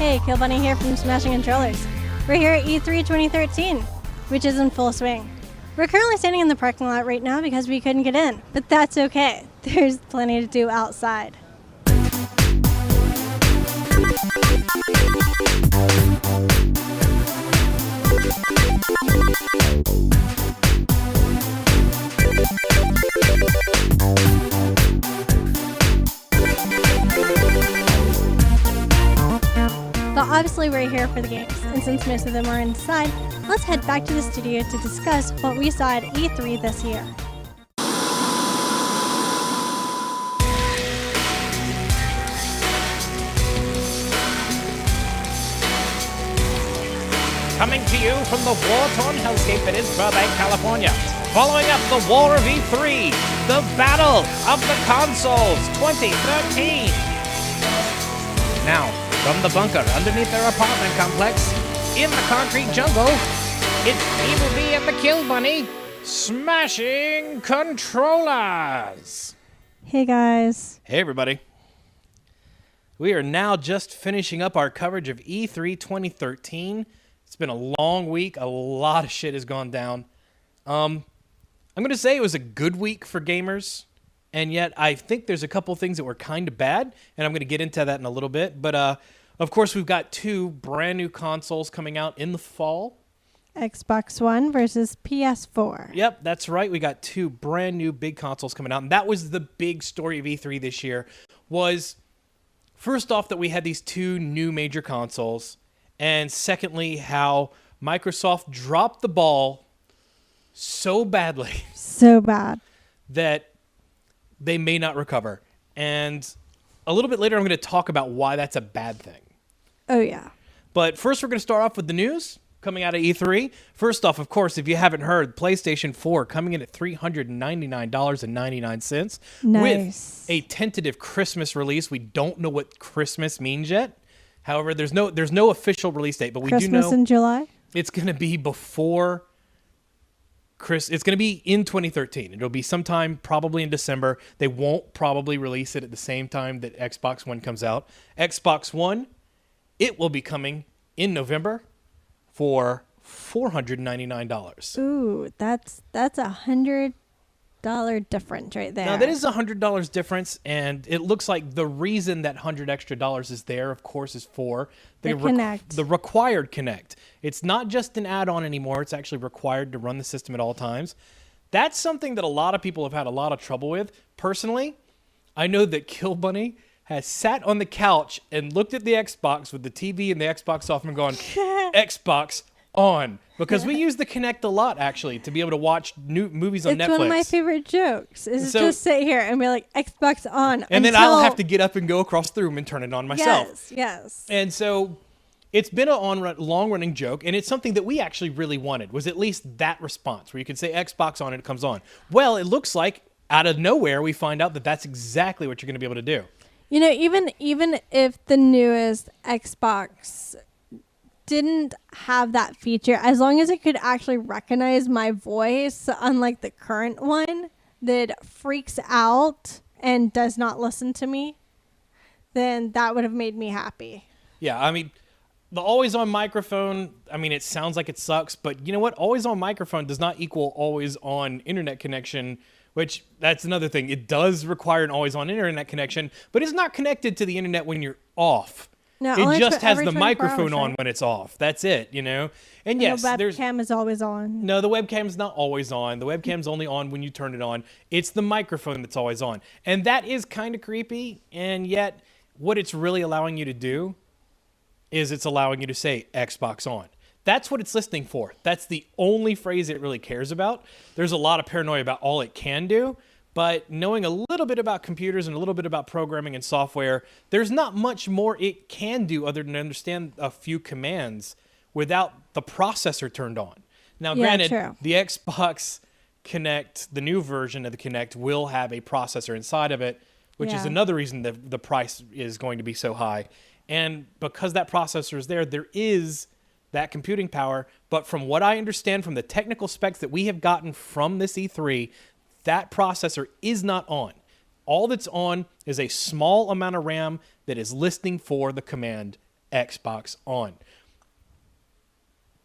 Hey, Kill Bunny here from Smashing Controllers. We're here at E3 2013, which is in full swing. We're currently standing in the parking lot right now because we couldn't get in, but that's okay. There's plenty to do outside. But obviously we're here for the games, and since most of them are inside, let's head back to the studio to discuss what we saw at E3 this year. Coming to you from the war-torn hellscape that is Burbank, California. Following up the War of E3, the Battle of the Consoles 2013. Now, from the bunker underneath their apartment complex, in the concrete jungle, it's Evi1 B and the Kill Bunny, smashing controllers. Hey guys. Hey everybody. We are now just finishing up our coverage of E3 2013. It's been a long week. A lot of shit has gone down. I'm going to say it was a good week for gamers, and yet I think there's a couple things that were kind of bad, and I'm going to get into that in a little bit. But, of course, we've got two brand new consoles coming out in the fall. Xbox One versus PS4. Yep, that's right. We got two brand new big consoles coming out, and that was the big story of E3 this year, was first off that we had these two new major consoles, and secondly, how Microsoft dropped the ball so badly. So bad. That they may not recover. And a little bit later, I'm going to talk about why that's a bad thing. Oh, yeah. But first, we're going to start off with the news coming out of E3. First off, of course, if you haven't heard, PlayStation 4 coming in at $399.99 with a tentative Christmas release. We don't know what Christmas means yet. However, there's no official release date, but we do know Christmas in July? It's going to be before it's going to be in 2013. It'll be sometime probably in December. They won't probably release it at the same time that Xbox One comes out. Xbox One, it will be coming in November for $499. Ooh, that's $100 difference right there. Now, that is $100 difference, and it looks like the reason that $100 extra is there, of course, is for the required Kinect. It's not just an add-on anymore. It's actually required to run the system at all times. That's something that a lot of people have had a lot of trouble with. Personally, I know that Kill Bunny has sat on the couch and looked at the Xbox with the TV and the Xbox off and gone, Xbox on. Because we use the Kinect a lot, actually, to be able to watch new movies on Netflix. It's one of my favorite jokes, is just sit here and be like, Xbox on. And then I'll have to get up and go across the room and turn it on myself. Yes. And so it's been a long-running joke, and it's something that we actually really wanted, was at least that response, where you can say Xbox on and it comes on. Well, it looks like out of nowhere we find out that that's exactly what you're going to be able to do. You know, even if the newest Xbox didn't have that feature, as long as it could actually recognize my voice, unlike the current one that freaks out and does not listen to me, then that would have made me happy. Yeah, I mean, the always-on microphone, I mean, it sounds like it sucks, but you know what? Always-on microphone does not equal always-on internet connection, which that's another thing. It does require an always-on internet connection, but it's not connected to the internet when you're off. No, it just has the microphone on when it's off. That's it, you know? And yes, the webcam is always on. No, the webcam's not always on. The webcam's only on when you turn it on. It's the microphone that's always on. And that is kind of creepy, and yet what it's really allowing you to do is it's allowing you to say Xbox on. That's what it's listening for. That's the only phrase it really cares about. There's a lot of paranoia about all it can do, but knowing a little bit about computers and a little bit about programming and software, there's not much more it can do other than understand a few commands without the processor turned on. Now, granted, the Xbox Kinect, the new version of the Kinect, will have a processor inside of it, which is another reason that the price is going to be so high. And because that processor is there, there is that computing power. But from what I understand from the technical specs that we have gotten from this E3, that processor is not on. All that's on is a small amount of RAM that is listening for the command Xbox on.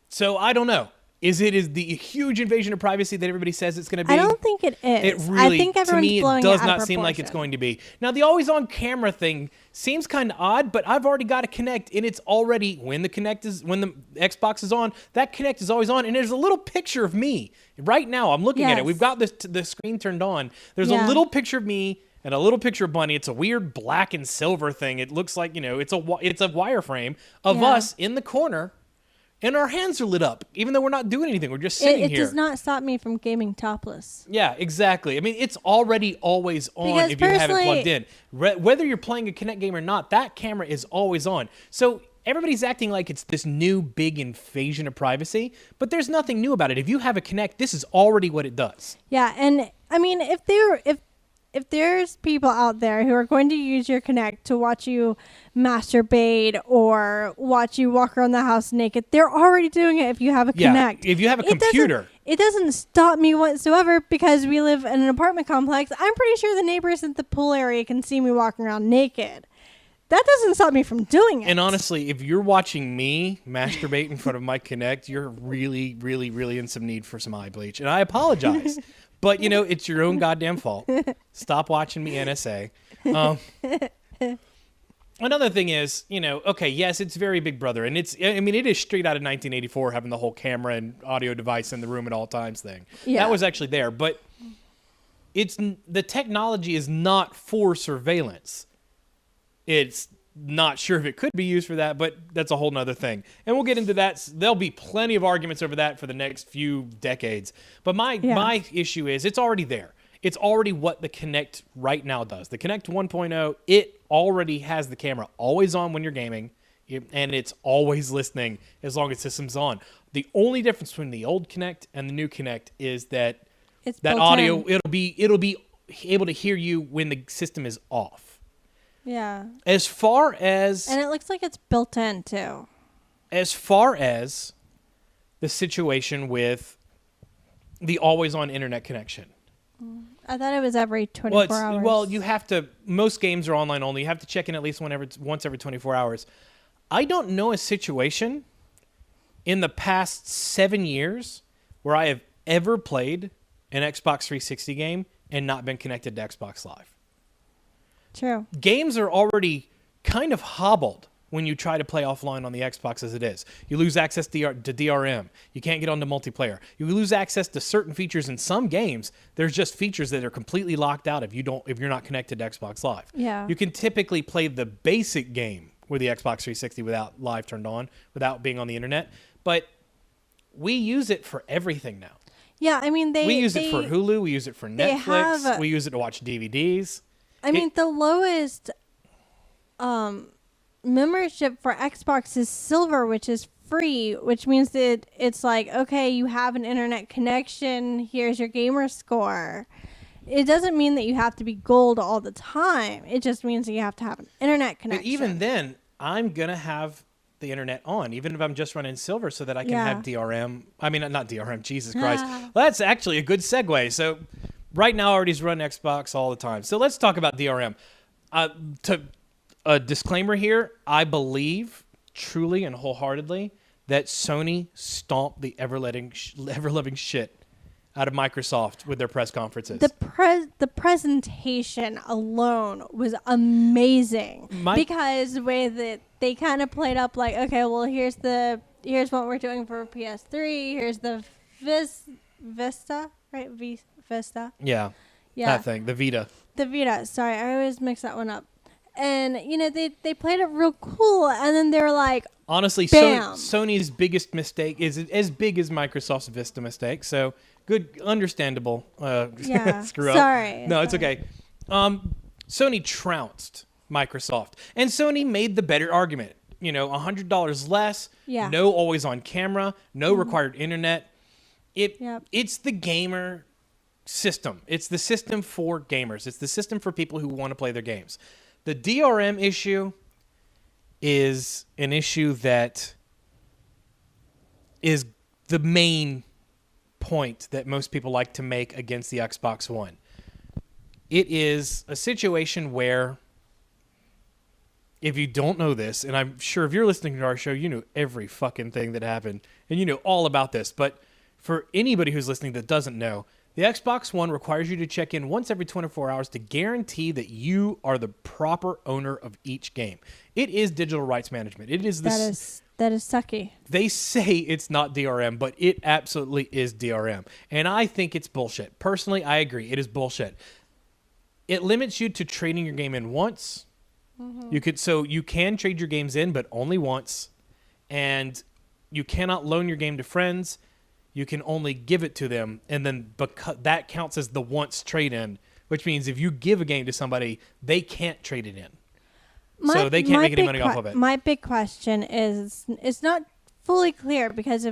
So I don't know. Is the huge invasion of privacy that everybody says it's going to be? I don't think it is. It really, I think to everyone's me, it blowing does it out of not seem like it's proportion. going to be. Now, the always-on camera thing seems kind of odd, but I've already got a Kinect, and it's already when the Xbox is on, that Kinect is always on, and there's a little picture of me right now. I'm looking at it. We've got the screen turned on. There's a little picture of me and a little picture of Bunny. It's a weird black and silver thing. It looks like it's a wireframe of us in the corner. And our hands are lit up, even though we're not doing anything. We're just sitting here. It does not stop me from gaming topless. Yeah, exactly. I mean, it's already always on Because if you have it plugged in. Whether you're playing a Kinect game or not, that camera is always on. So everybody's acting like it's this new big invasion of privacy, but there's nothing new about it. If you have a Kinect, this is already what it does. Yeah, and I mean, if there's people out there who are going to use your Kinect to watch you masturbate or watch you walk around the house naked, they're already doing it if you have a Kinect. If you have a computer. It doesn't stop me whatsoever because we live in an apartment complex. I'm pretty sure the neighbors at the pool area can see me walking around naked. That doesn't stop me from doing it. And honestly, if you're watching me masturbate in front of my Kinect, you're really, really, really in some need for some eye bleach. And I apologize. But, it's your own goddamn fault. Stop watching me, NSA. Another thing is, okay, yes, it's very Big Brother. And it is straight out of 1984, having the whole camera and audio device in the room at all times thing. Yeah. That was actually there. But the technology is not for surveillance. It's not sure if it could be used for that, but that's a whole nother thing. And we'll get into that. There'll be plenty of arguments over that for the next few decades. But my issue is it's already there. It's already what the Kinect right now does. The Kinect 1.0, it already has the camera always on when you're gaming, and it's always listening as long as the system's on. The only difference between the old Kinect and the new Kinect is that audio, it'll be able to hear you when the system is off. Yeah. And it looks like it's built in too. As far as the situation with the always on internet connection. I thought it was every 24 hours. Well, you have to, most games are online only. You have to check in at least once every 24 hours. I don't know a situation in the past 7 years where I have ever played an Xbox 360 game and not been connected to Xbox Live. True. Games are already kind of hobbled when you try to play offline on the Xbox as it is. You lose access to DRM. You can't get onto multiplayer. You lose access to certain features in some games. There's just features that are completely locked out if you're not connected to Xbox Live. Yeah. You can typically play the basic game with the Xbox 360 without Live turned on, without being on the internet. But we use it for everything now. Yeah, I mean we use it for Hulu. We use it for Netflix. We use it to watch DVDs. I mean, the lowest membership for Xbox is Silver, which is free, which means that it's like, okay, you have an internet connection. Here's your gamer score. It doesn't mean that you have to be gold all the time. It just means that you have to have an internet connection. But even then, I'm going to have the internet on, even if I'm just running Silver, so that I can have DRM. I mean, not DRM, Jesus Christ. Well, that's actually a good segue. So right now, I already run Xbox all the time. So let's talk about DRM. A disclaimer here, I believe truly and wholeheartedly that Sony stomped the ever-loving shit out of Microsoft with their press conferences. The presentation alone was amazing because the way that they kind of played up like, okay, well, here's what we're doing for PS3. Here's the Vista, right? Vista. Yeah. That thing, the Vita. The Vita. Sorry, I always mix that one up. And they played it real cool, and then they were like, honestly, bam. Sony's biggest mistake is as big as Microsoft's Vista mistake. So good, understandable. Screw up. Sorry. No, it's okay. Sony trounced Microsoft, and Sony made the better argument. $100 less. Yeah. No always on camera. No required internet. It's the gamer system. It's the system for gamers. It's the system for people who want to play their games. The DRM issue is an issue that is the main point that most people like to make against the Xbox One. It is a situation where if you don't know this, and I'm sure if you're listening to our show, you know every fucking thing that happened, and you know all about this. But for anybody who's listening that doesn't know, the Xbox One requires you to check in once every 24 hours to guarantee that you are the proper owner of each game. It is digital rights management. It is this. That is sucky. They say it's not DRM, but it absolutely is DRM. And I think it's bullshit. Personally, I agree. It is bullshit. It limits you to trading your game in once. Mm-hmm. You can trade your games in, but only once. And you cannot loan your game to friends. You can only give it to them. And then that counts as the once trade-in, which means if you give a game to somebody, they can't trade it in. So they can't make any money off of it. My big question is, it's not fully clear because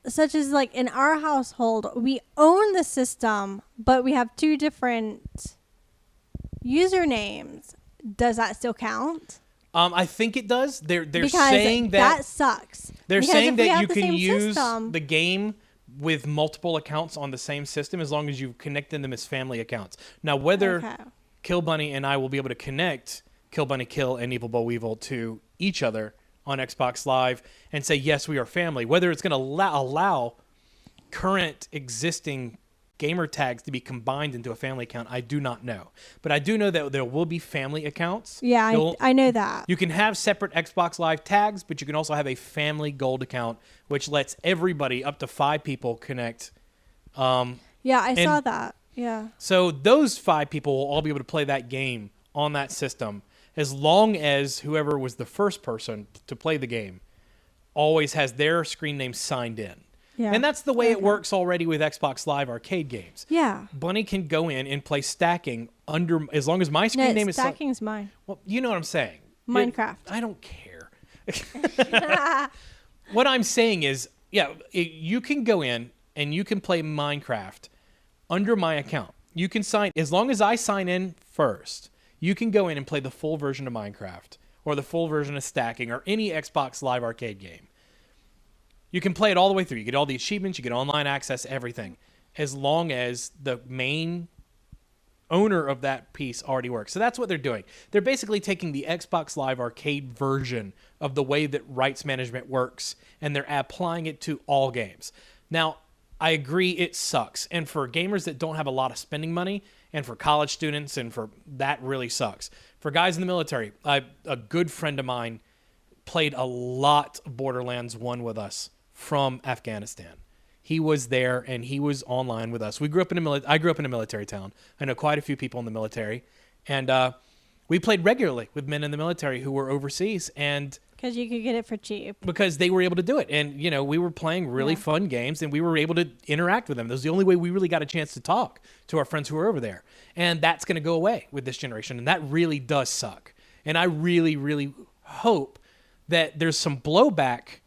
such as like in our household, we own the system, but we have two different usernames. Does that still count? I think it does. They're because saying that sucks. They're because saying that you the can use system, the game with multiple accounts on the same system as long as you connect them as family accounts. Now, whether Kill Bunny and I will be able to connect Kill Bunny Kill and Evil Bo Weevil to each other on Xbox Live and say, yes, we are family. Whether it's going to allow current existing gamer tags to be combined into a family account, I do not know. But I do know that there will be family accounts. Yeah, I know that. You can have separate Xbox Live tags, but you can also have a family gold account, which lets everybody, up to 5 people, connect. Yeah, I saw that. Yeah. So those 5 people will all be able to play that game on that system as long as whoever was the first person to play the game always has their screen name signed in. Yeah. And that's the way it works already with Xbox Live arcade games. Yeah. Bunny can go in and play stacking as long as my screen name is... Stacking's mine. Well, you know what I'm saying. Minecraft. I don't care. What I'm saying is, you can go in and you can play Minecraft under my account. You can as long as I sign in first, you can go in and play the full version of Minecraft or the full version of stacking or any Xbox Live arcade game. You can play it all the way through. You get all the achievements, you get online access, everything, as long as the main owner of that piece already works. So that's what they're doing. They're basically taking the Xbox Live arcade version of the way that rights management works, and they're applying it to all games. Now, I agree it sucks. And for gamers that don't have a lot of spending money, and for college students, and for that really sucks. For guys in the military, a good friend of mine played a lot of Borderlands 1 with us from Afghanistan. He was there and he was online with us. I grew up in a military town. I know quite a few people in the military, and we played regularly with men in the military who were overseas, and because you could get it for cheap. Because they were able to do it. And, we were playing really fun games, and we were able to interact with them. That was the only way we really got a chance to talk to our friends who were over there. And that's going to go away with this generation, and that really does suck. And I really, really hope that there's some blowback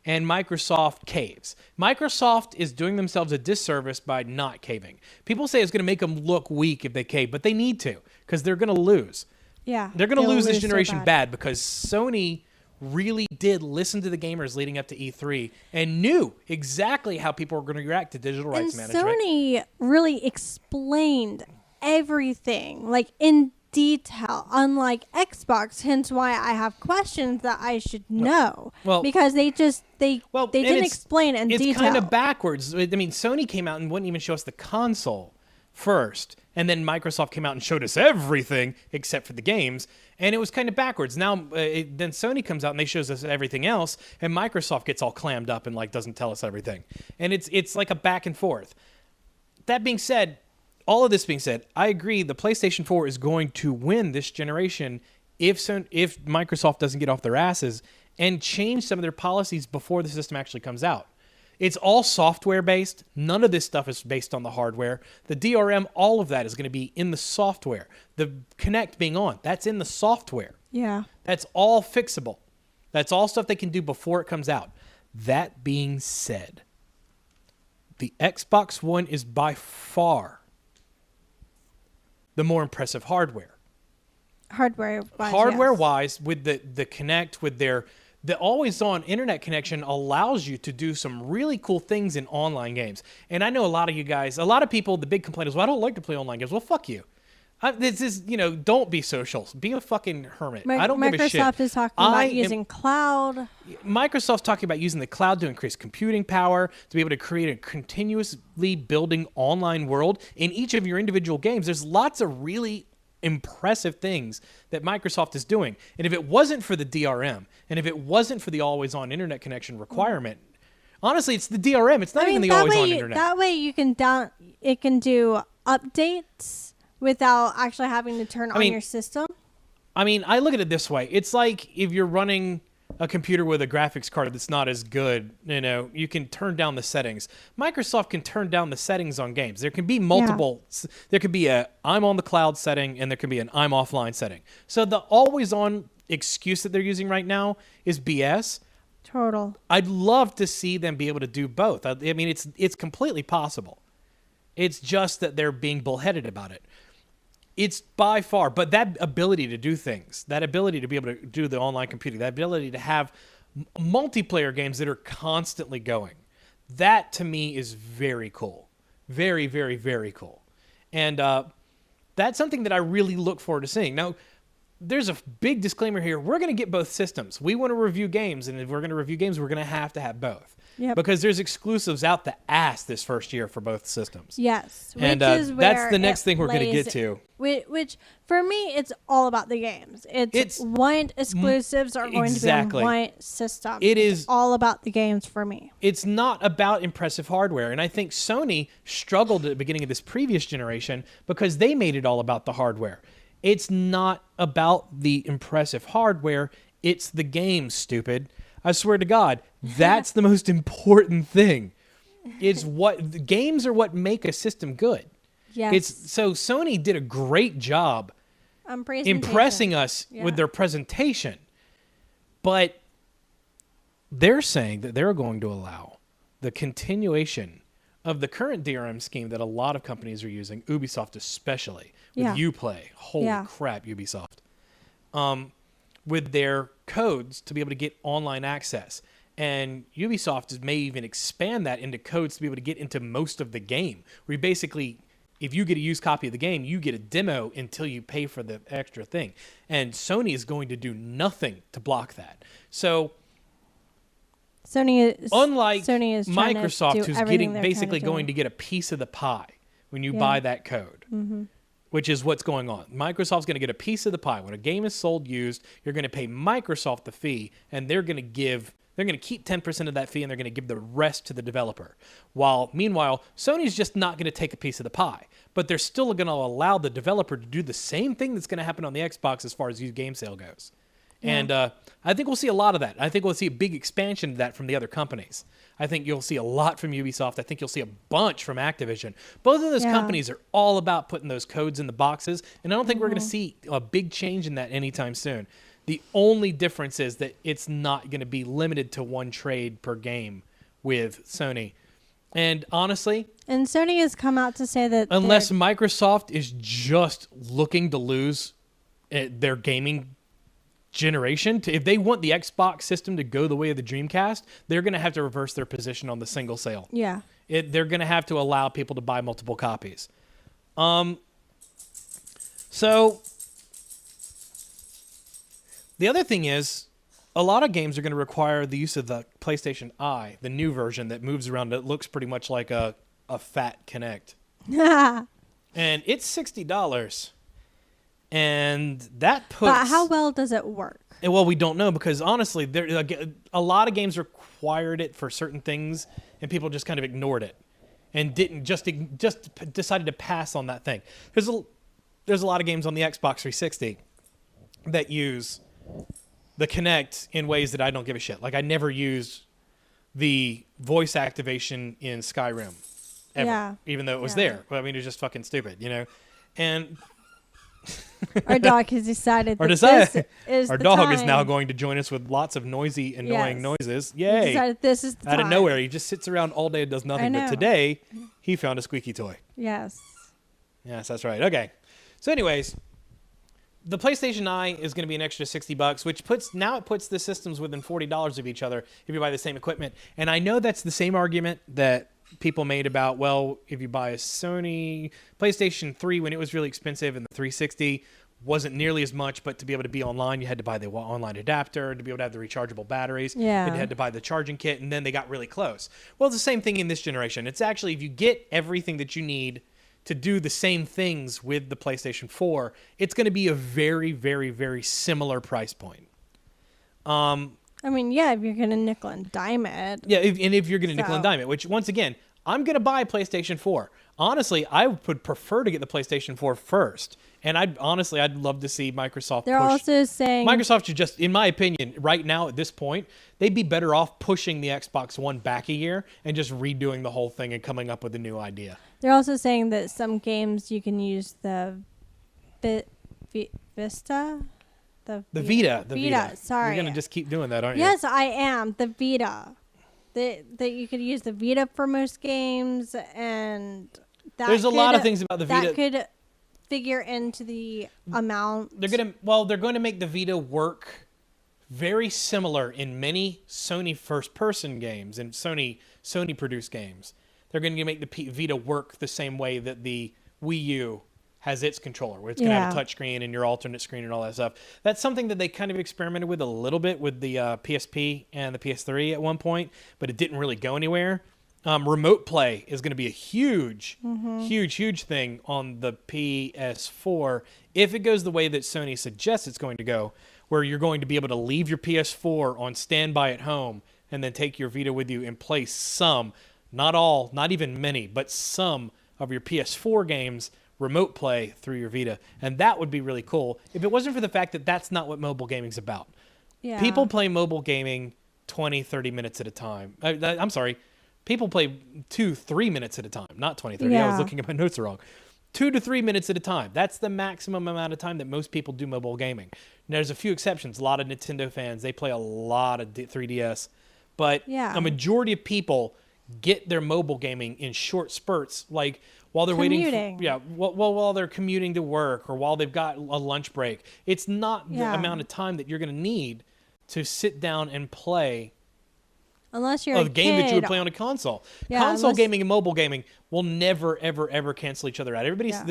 and Microsoft caves. Microsoft is doing themselves a disservice by not caving. People say it's going to make them look weak if they cave, but they need to, because they're going to lose. Yeah. They're going to lose this generation so bad because Sony really did listen to the gamers leading up to E3 and knew exactly how people were going to react to digital rights management. Sony really explained everything, like in detail, unlike Xbox, hence why I have questions that I should know. Well, because they didn't explain in detail. It's kind of backwards. I mean, Sony came out and wouldn't even show us the console first, and then Microsoft came out and showed us everything except for the games, and it was kind of backwards. Now, then Sony comes out and they shows us everything else, and Microsoft gets all clammed up and doesn't tell us everything, and it's like a back and forth. That being said, all of this being said, I agree the PlayStation 4 is going to win this generation if Microsoft doesn't get off their asses and change some of their policies before the system actually comes out. It's all software-based. None of this stuff is based on the hardware. The DRM, all of that is going to be in the software. The Kinect being on, that's in the software. Yeah. That's all fixable. That's all stuff they can do before it comes out. That being said, the Xbox One is by far the more impressive hardware. Hardware-wise, with the Kinect, with the always-on internet connection allows you to do some really cool things in online games. And I know a lot of you guys, a lot of people, the big complaint is, well, I don't like to play online games. Well, fuck you. This is, don't be social. Be a fucking hermit. I don't give a shit. Microsoft is talking about using cloud. Microsoft's talking about using the cloud to increase computing power, to be able to create a continuously building online world in each of your individual games. There's lots of really impressive things that Microsoft is doing. And if it wasn't for the DRM, and if it wasn't for the always-on internet connection requirement, honestly, it's the DRM. It's not even the always-on internet. That way you can it can do updates without actually having to turn on your system. I mean, I look at it this way. It's like if you're running a computer with a graphics card that's not as good, you can turn down the settings. Microsoft can turn down the settings on games. There can be multiple. Yeah. There could be a I'm on the cloud setting, and there can be an I'm offline setting. So the always-on excuse that they're using right now is BS. Total. I'd love to see them be able to do both. I mean, it's completely possible. It's just that they're being bullheaded about it. It's by far, but that ability to do things, that ability to be able to do the online computing, that ability to have multiplayer games that are constantly going, that to me is very cool. Very, very, very cool. And that's something that I really look forward to seeing. Now, there's a big disclaimer here. We're going to get both systems. We want to review games, and if we're going to review games, we're going to have both. Yep. Because there's exclusives out the ass this first year for both systems. Yes. And that's the next thing we're going to get to. Which, for me, it's all about the games. It's one exclusives are going to be on one system. It's all about the games for me. It's not about impressive hardware. And I think Sony struggled at the beginning of this previous generation because they made it all about the hardware. It's not about the impressive hardware. It's the games, stupid. I swear to God, that's the most important thing. It's the games are what make a system good. Yes. So Sony did a great job impressing us with their presentation. But they're saying that they're going to allow the continuation of the current DRM scheme that a lot of companies are using, Ubisoft especially, with Uplay. Holy crap, Ubisoft. With their codes to be able to get online access. And Ubisoft may even expand that into codes to be able to get into most of the game. Where you basically, if you get a used copy of the game, you get a demo until you pay for the extra thing. And Sony is going to do nothing to block that. So, unlike Microsoft, who's basically going to get a piece of the pie when you buy that code. Mm-hmm. Which is what's going on. Microsoft's going to get a piece of the pie. When a game is sold used, you're going to pay Microsoft the fee, and they're going to keep 10% of that fee, and they're going to give the rest to the developer. Meanwhile, Sony's just not going to take a piece of the pie, but they're still going to allow the developer to do the same thing that's going to happen on the Xbox as far as used game sale goes. Yeah. And I think we'll see a lot of that. I think we'll see a big expansion of that from the other companies. I think you'll see a lot from Ubisoft. I think you'll see a bunch from Activision. Both of those companies are all about putting those codes in the boxes, and I don't think we're going to see a big change in that anytime soon. The only difference is that it's not going to be limited to one trade per game with Sony. And honestly... And Sony has come out to say that... Unless Microsoft is just looking to lose their gaming generation, if they want the Xbox system to go the way of the Dreamcast, they're going to have to reverse their position on the single sale. Yeah. They're going to have to allow people to buy multiple copies. So the other thing is, a lot of games are going to require the use of the PlayStation Eye, the new version that moves around. That looks pretty much like a fat Kinect. And it's $60. And that puts... But how well does it work? Well, we don't know because honestly, a lot of games required it for certain things, and people just kind of ignored it and didn't just decided to pass on that thing. There's a lot of games on the Xbox 360 that use the Kinect in ways that I don't give a shit. Like I never used the voice activation in Skyrim ever, even though it was there. But I mean, it's just fucking stupid, And our dog has decided our dog is now going to join us with lots of noisy, annoying noises. Yay! He decided this is the out of nowhere. He just sits around all day and does nothing. But today, he found a squeaky toy. Yes, that's right. Okay. So, anyways, the PlayStation Eye is going to be an extra $60, which puts the systems within $40 of each other if you buy the same equipment. And I know that's the same argument that people made about, well, if you buy a Sony PlayStation 3 when it was really expensive and the 360 wasn't nearly as much, but to be able to be online, you had to buy the online adapter. To be able to have the rechargeable batteries, you had to buy the charging kit, and then they got really close. Well, it's the same thing in this generation. It's actually, if you get everything that you need to do the same things with the PlayStation 4, it's going to be a very, very, very similar price point. I mean, yeah, if you're going to nickel and dime it. Yeah, if you're going to nickel and dime it, which, once again, I'm going to buy a PlayStation 4. Honestly, I would prefer to get the PlayStation 4 first. And I'd love to see Microsoft They're also saying... Microsoft should just, in my opinion, right now at this point, they'd be better off pushing the Xbox One back a year and just redoing the whole thing and coming up with a new idea. They're also saying that some games you can use the Vista? The Vita, sorry. You're going to just keep doing that, aren't you? Yes, I am. The Vita. That you could use the Vita for most games, and there's a lot of things about the Vita that could figure into the amount. They're going to make the Vita work very similar in many Sony first-person games and Sony produced games. They're going to make the Vita work the same way that the Wii U has its controller, where it's going to have a touch screen and your alternate screen and all that stuff. That's something that they kind of experimented with a little bit with the PSP and the PS3 at one point, but it didn't really go anywhere. Remote play is going to be a huge thing on the PS4 if it goes the way that Sony suggests it's going to go, where you're going to be able to leave your PS4 on standby at home and then take your Vita with you and play some, not all, not even many, but some of your PS4 games remote play through your Vita. And that would be really cool if it wasn't for the fact that that's not what mobile gaming's about. Yeah. People play mobile gaming 20, 30 minutes at a time. I'm sorry. People play 2-3 minutes at a time, not 20, 30. I was looking at my notes wrong. 2 to 3 minutes at a time. That's the maximum amount of time that most people do mobile gaming. And there's a few exceptions. A lot of Nintendo fans, they play a lot of 3DS. But a majority of people get their mobile gaming in short spurts, like while they're waiting. While they're commuting to work or while they've got a lunch break. It's not the amount of time that you're going to need to sit down and play unless you're a game that you would play on a console. Console gaming and mobile gaming will never, ever, ever cancel each other out.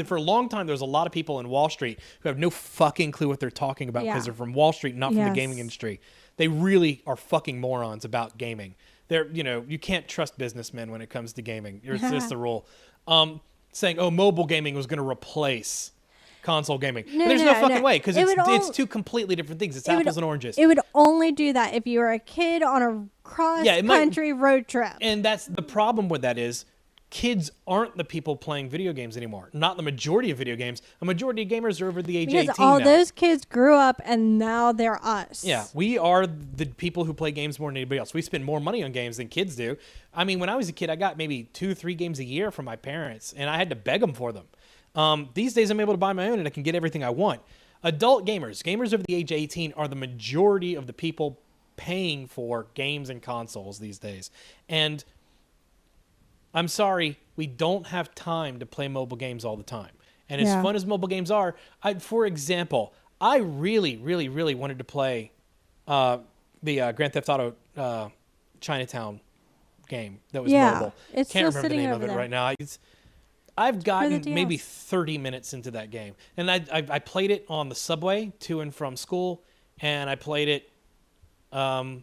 For a long time, there was a lot of people in Wall Street who have no fucking clue what they're talking about because they're from Wall Street, not from the gaming industry. They really are fucking morons about gaming. You can't trust businessmen when it comes to gaming. It's just the rule. Saying, mobile gaming was going to replace console gaming. There's no fucking way, because it's two completely different things. It's apples and oranges. It would only do that if you were a kid on a cross-country road trip. And that's the problem with that is kids aren't the people playing video games anymore. Not the majority of video games. A majority of gamers are over the age of 18 because all now. those kids grew up and now they're us. Yeah, we are the people who play games more than anybody else. We spend more money on games than kids do. I mean, when I was a kid, I got maybe 2-3 games a year from my parents, and I had to beg them for them. These days, I'm able to buy my own, and I can get everything I want. Adult gamers over the age of 18 are the majority of the people paying for games and consoles these days. And I'm sorry, we don't have time to play mobile games all the time. And as fun as mobile games are, for example, I really, really, really wanted to play the Grand Theft Auto Chinatown game that was mobile. It's Can't still remember the name of it there. right now. I've gotten maybe 30 minutes into that game. And I played it on the subway to and from school, and I played it on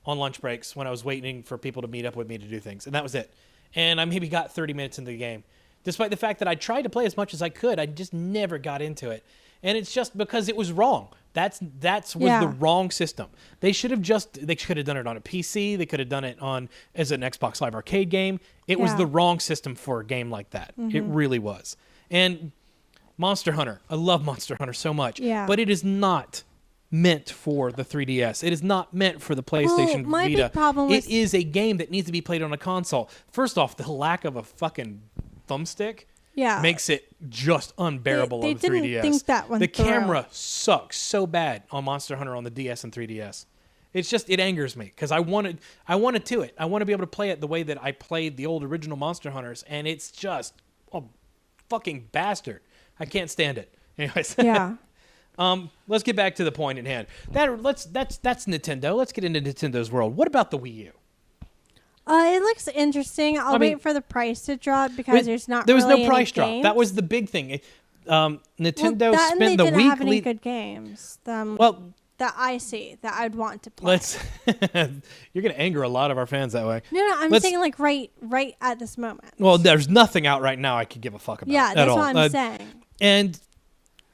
lunch breaks when I was waiting for people to meet up with me to do things. And that was it. And I maybe got 30 minutes into the game. Despite the fact that I tried to play as much as I could, I just never got into it. And it's just because it was wrong. That was the wrong system. They could have done it on a PC. They could have done it as an Xbox Live Arcade game. It was the wrong system for a game like that. Mm-hmm. It really was. And Monster Hunter. I love Monster Hunter so much. Yeah. But it is not meant for the 3DS. It is not meant for the PlayStation my Vita. Big problem it is a game that needs to be played on a console. First off, the lack of a fucking thumbstick makes it just unbearable on the 3DS. Didn't think that one the camera sucks so bad on Monster Hunter on the DS and 3DS. It angers me because I want to it. I want to be able to play it the way that I played the old original Monster Hunters, and it's just a fucking bastard. I can't stand it. Anyways. Yeah. Let's get back to the point at hand. That's Nintendo. Let's get into Nintendo's world. What about the Wii U? It looks interesting. I'll mean, wait for the price to drop because there was really no price any drop. games. That was the big thing. Nintendo well, that and they spent the didn't week have any good games. well, that I see that I'd want to play. you're gonna anger a lot of our fans that way. No, I'm saying like right at this moment. Well, there's nothing out right now I could give a fuck about. Yeah, at that's all. what I'm saying. And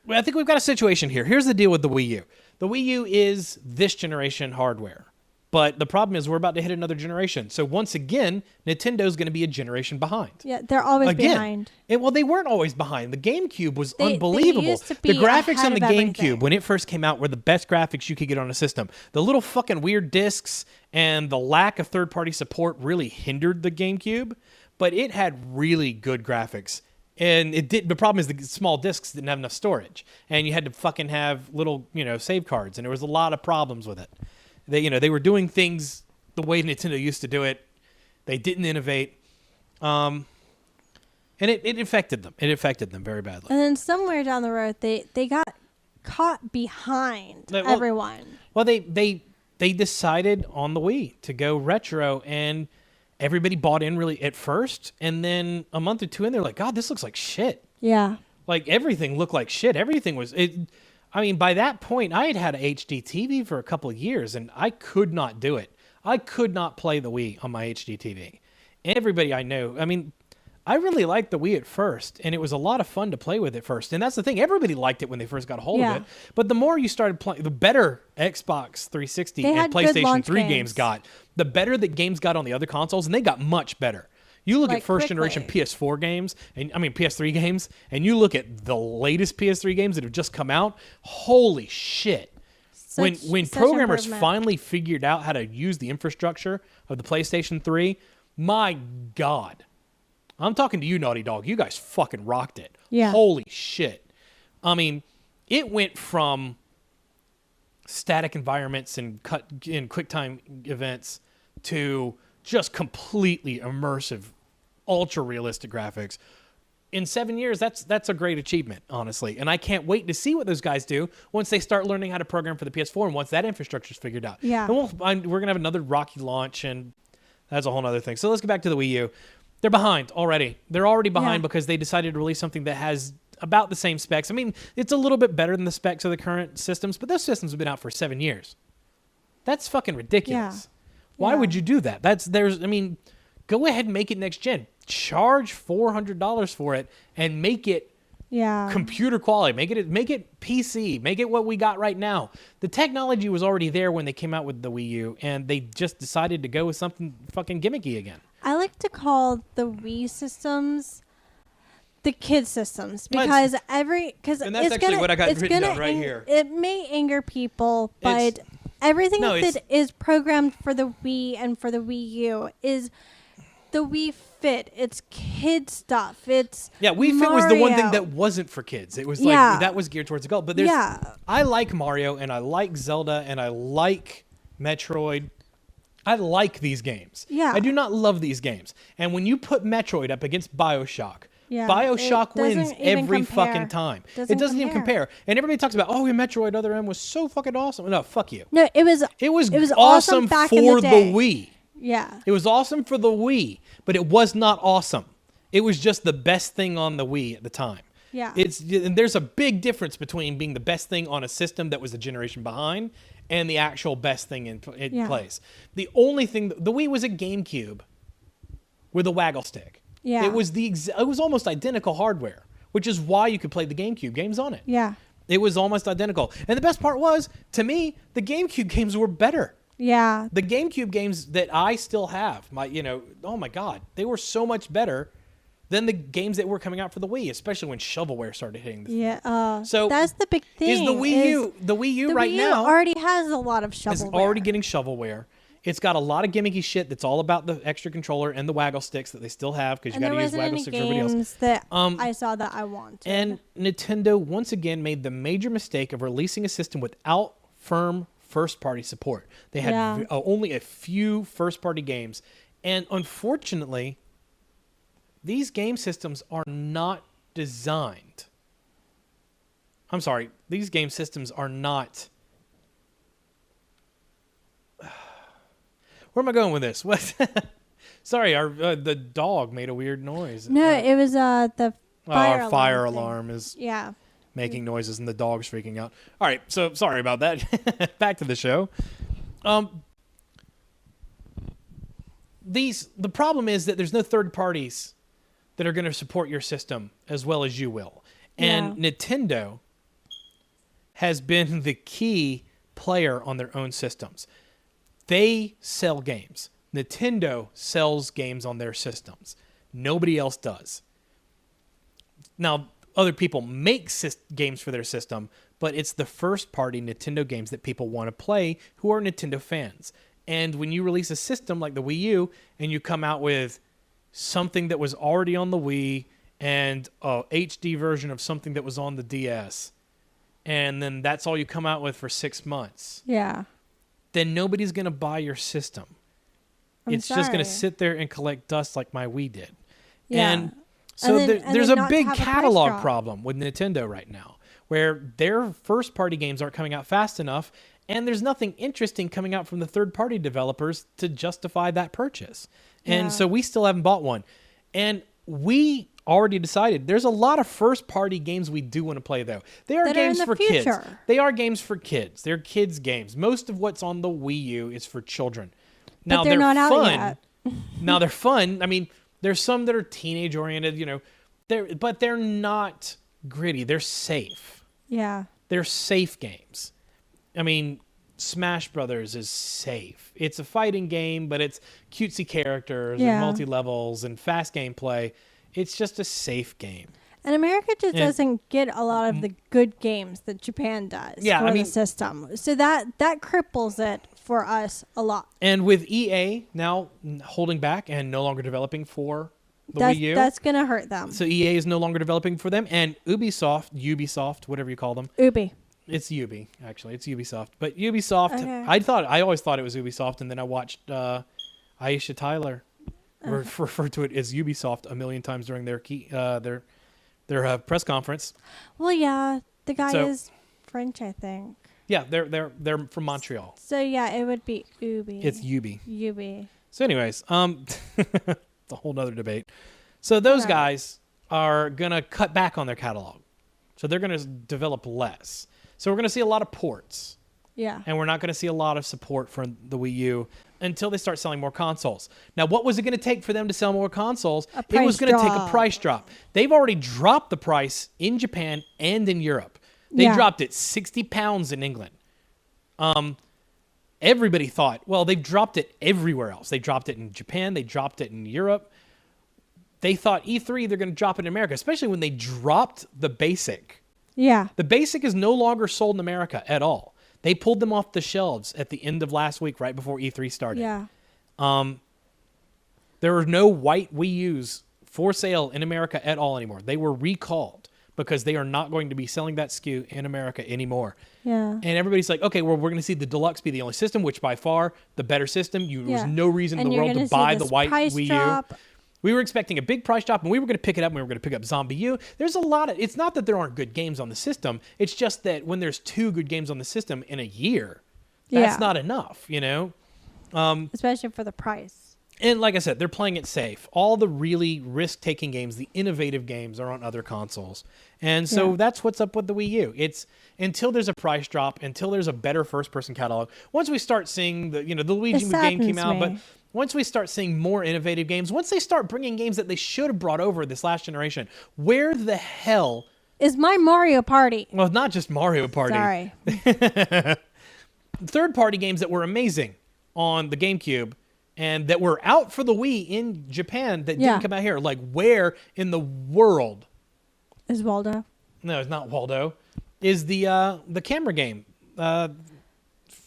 I think we've got a situation here. Here's the deal with the Wii U. The Wii U is this generation hardware. But the problem is we're about to hit another generation. So once again, Nintendo's going to be a generation behind. Yeah, they're always behind. Well, they weren't always behind. The GameCube was They unbelievable. used to be The graphics ahead on the of GameCube, everything. when it first came out, were the best graphics you could get on a system. The little fucking weird discs and the lack of third-party support really hindered the GameCube, but it had really good graphics. And the problem is the small discs didn't have enough storage, and you had to fucking have little, save cards, and there was a lot of problems with it. They were doing things the way Nintendo used to do it. They didn't innovate, and it affected them. It affected them very badly. And then somewhere down the road, they got caught behind everyone. Well, they decided on the Wii to go retro, and everybody bought in really at first, and then a month or two in, they're like, God, this looks like shit. Yeah. Like, everything looked like shit. Everything was... I mean, by that point, I had an HD TV for a couple of years, and I could not do it. I could not play the Wii on my HD TV. And everybody I know, I mean, I really liked the Wii at first, and it was a lot of fun to play with at first. And that's the thing. Everybody liked it when they first got a hold of it. But the more you started playing, the better Xbox 360 and PlayStation 3 games got. The better that games got on the other consoles, and they got much better. You look at first-generation PS4 games, PS3 games, and you look at the latest PS3 games that have just come out, holy shit. When programmers finally figured out how to use the infrastructure of the PlayStation 3, my God. I'm talking to you, Naughty Dog. You guys fucking rocked it. Yeah. Holy shit. I mean, it went from static environments and QuickTime events to just completely immersive, ultra-realistic graphics. In 7 years, that's a great achievement, honestly. And I can't wait to see what those guys do once they start learning how to program for the PS4 and once that infrastructure is figured out. Yeah. And we're going to have another rocky launch, and that's a whole other thing. So let's get back to the Wii U. They're behind already. They're already behind because they decided to release something that has about the same specs. I mean, it's a little bit better than the specs of the current systems, but those systems have been out for 7 years. That's fucking ridiculous. Yeah. Why would you do that? Go ahead and make it next gen. Charge $400 for it and make it computer quality. Make it PC. Make it what we got right now. The technology was already there when they came out with the Wii U, and they just decided to go with something fucking gimmicky again. I like to call the Wii systems the kid systems because and that's it's actually what I got written down right here. here. It may anger people, but everything that is programmed for the Wii and for the Wii U is the Wii Fit. It's kid stuff. It's Wii Fit was the one thing that wasn't for kids. It was like that was geared towards adult. But I like Mario and I like Zelda and I like Metroid. I like these games. Yeah. I do not love these games. And when you put Metroid up against BioShock, BioShock wins every fucking time. It doesn't even compare. And everybody talks about, Metroid Other M was so fucking awesome. No, fuck you. No, it was awesome back for in the day. Wii. Yeah. It was awesome for the Wii, but it was not awesome. It was just the best thing on the Wii at the time. Yeah. And there's a big difference between being the best thing on a system that was a generation behind and the actual best thing in place. The only thing, the Wii was a GameCube with a waggle stick. Yeah. It was almost identical hardware, which is why you could play the GameCube games on it. Yeah. It was almost identical. And the best part was, to me, the GameCube games were better. Yeah. The GameCube games that I still have, oh my God, they were so much better than the games that were coming out for the Wii, especially when shovelware started hitting the so that's the big thing. Is the Wii U right now already has a lot of shovelware. It's already getting shovelware. It's got a lot of gimmicky shit that's all about the extra controller and the waggle sticks that they still have because you got to use waggle sticks for everybody else. That I saw that I wanted. And Nintendo once again made the major mistake of releasing a system without firm first-party support. They had only a few first-party games, and unfortunately, these game systems are not designed. I'm sorry, these game systems are not. Where am I going with this? Sorry, our the dog made a weird noise. No, it was the fire our fire alarm thing. alarm is Yeah. making noises and the dog's freaking out. All right, so sorry about that. Back to the show. The problem is that there's no third parties that are going to support your system as well as you will. And Nintendo has been the key player on their own systems. They sell games. Nintendo sells games on their systems. Nobody else does. Now, other people make games for their system, but it's the first-party Nintendo games that people want to play who are Nintendo fans. And when you release a system like the Wii U and you come out with something that was already on the Wii and a HD version of something that was on the DS, and then that's all you come out with for 6 months, then nobody's going to buy your system. It's just going to sit there and collect dust like my Wii did. And so there's a big catalog problem with Nintendo right now, where their first-party games aren't coming out fast enough, and there's nothing interesting coming out from the third-party developers to justify that purchase. And so we still haven't bought one. And we already decided there's a lot of first-party games we do want to play, though. They are games for kids. They are games for kids. They're kids' games. Most of what's on the Wii U is for children. Now, they're not fun. Out yet. Now, they're fun. I mean, there's some that are teenage-oriented, you know, but they're not gritty. They're safe. Yeah. They're safe games. I mean, Smash Brothers is safe. It's a fighting game, but it's cutesy characters and multi-levels and fast gameplay. It's just a safe game. And America just doesn't get a lot of the good games that Japan does for the system. So that cripples it for us a lot. And with EA now holding back and no longer developing for the Wii U. That's going to hurt them. So EA is no longer developing for them. And Ubisoft, whatever you call them. Ubi. It's Ubi, actually. It's Ubisoft. But Ubisoft, I always thought it was Ubisoft, and then I watched Aisha Tyler refer to it as Ubisoft a million times during their press conference. Well, yeah, the guy is French, I think. Yeah, they're from Montreal. So yeah, it would be Ubi. It's Ubi. Ubi. So, anyways, it's a whole nother debate. So those guys are gonna cut back on their catalog, so they're gonna develop less. So we're going to see a lot of ports. Yeah. And we're not going to see a lot of support for the Wii U until they start selling more consoles. Now, what was it going to take for them to sell more consoles? It was going to take a price drop. They've already dropped the price in Japan and in Europe. They dropped it 60 pounds in England. Everybody thought, well, they've dropped it everywhere else. They dropped it in Japan. They dropped it in Europe. They thought E3, they're going to drop it in America, especially when they dropped the Basic. Yeah. The Basic is no longer sold in America at all. They pulled them off the shelves at the end of last week, right before E3 started. Yeah. There are no white Wii U's for sale in America at all anymore. They were recalled because they are not going to be selling that SKU in America anymore. Yeah. And everybody's like, okay, well, we're going to see the Deluxe be the only system, which by far the better system. There's no reason in the world to buy the white Wii U. We were expecting a big price drop, and we were going to pick it up, and we were going to pick up Zombie U. There's a lot of... It's not that there aren't good games on the system. It's just that when there's 2 good games on the system in a year, that's not enough, you know? Especially for the price. And like I said, they're playing it safe. All the really risk-taking games, the innovative games, are on other consoles. And so that's what's up with the Wii U. It's until there's a price drop, until there's a better first-person catalog. Once we start seeing the Luigi game came out, but... Once we start seeing more innovative games, once they start bringing games that they should have brought over this last generation, where the hell... is my Mario Party? Well, not just Mario Party. Sorry. Third-party games that were amazing on the GameCube and that were out for the Wii in Japan that didn't come out here. Like, where in the world... is Waldo? No, it's not Waldo. Is the camera game.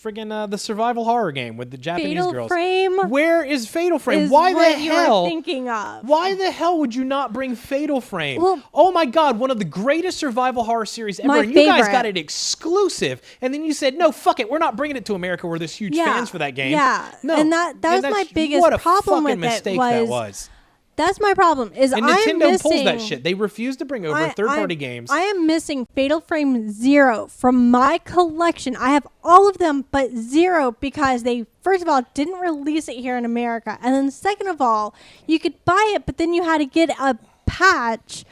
Friggin' the survival horror game with the Japanese girls. Fatal Frame. Where is Fatal Frame? Is why what the you hell? Were thinking of. Why the hell would you not bring Fatal Frame? Well, oh my God, one of the greatest survival horror series ever. And you guys got it exclusive. And then you said, no, fuck it. We're not bringing it to America. We're this huge fans for that game. Yeah. No. And that was my biggest problem with it. What a fucking mistake that was. That's my problem. Is And I'm Nintendo missing, pulls that shit. They refuse to bring over third-party games. I am missing Fatal Frame 0 from my collection. I have all of them but 0 because they, first of all, didn't release it here in America. And then second of all, you could buy it, but then you had to get a patch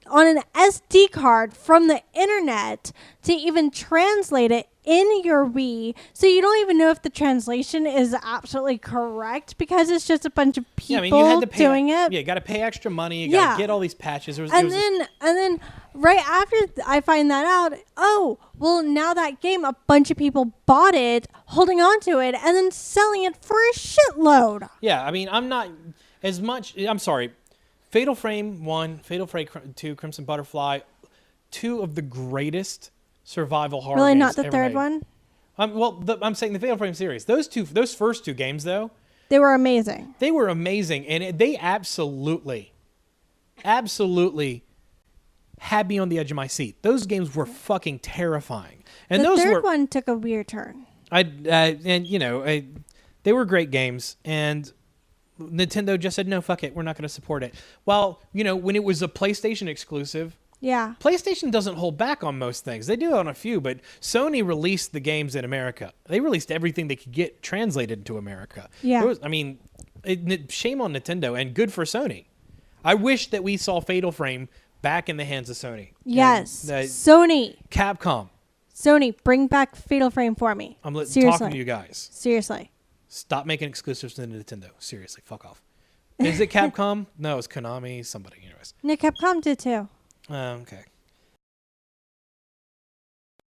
on an SD card from the internet to even translate it in your Wii, so you don't even know if the translation is absolutely correct because it's just a bunch of people you had to pay, doing it. Yeah, you got to pay extra money. You got to get all these patches. And then right after I find that out, oh, well, now that game, a bunch of people bought it, holding on to it, and then selling it for a shitload. Yeah, I mean, I'm not as much. I'm sorry. Fatal Frame 1, Fatal Frame 2, Crimson Butterfly, 2 of the greatest survival horror Really, games not the ever third made. one? I'm saying the Fatal Frame series. Those first 2 games, though, They were amazing. they were amazing, and they absolutely had me on the edge of my seat. Those games were fucking terrifying, and The those third were one took a weird turn. they were great games, and Nintendo just said no, fuck it, we're not going to support it. Well, when it was a PlayStation exclusive. Yeah. PlayStation doesn't hold back on most things. They do on a few, but Sony released the games in America. They released everything they could get translated into America. Yeah. Shame on Nintendo, and good for Sony. I wish that we saw Fatal Frame back in the hands of Sony. Yes. Sony. Capcom. Sony, bring back Fatal Frame for me. I'm Seriously. talking to you guys. Seriously. Stop making exclusives to Nintendo. Seriously, fuck off. Is it Capcom? No, it's Konami. Somebody. Anyways. No, Capcom did too. Okay.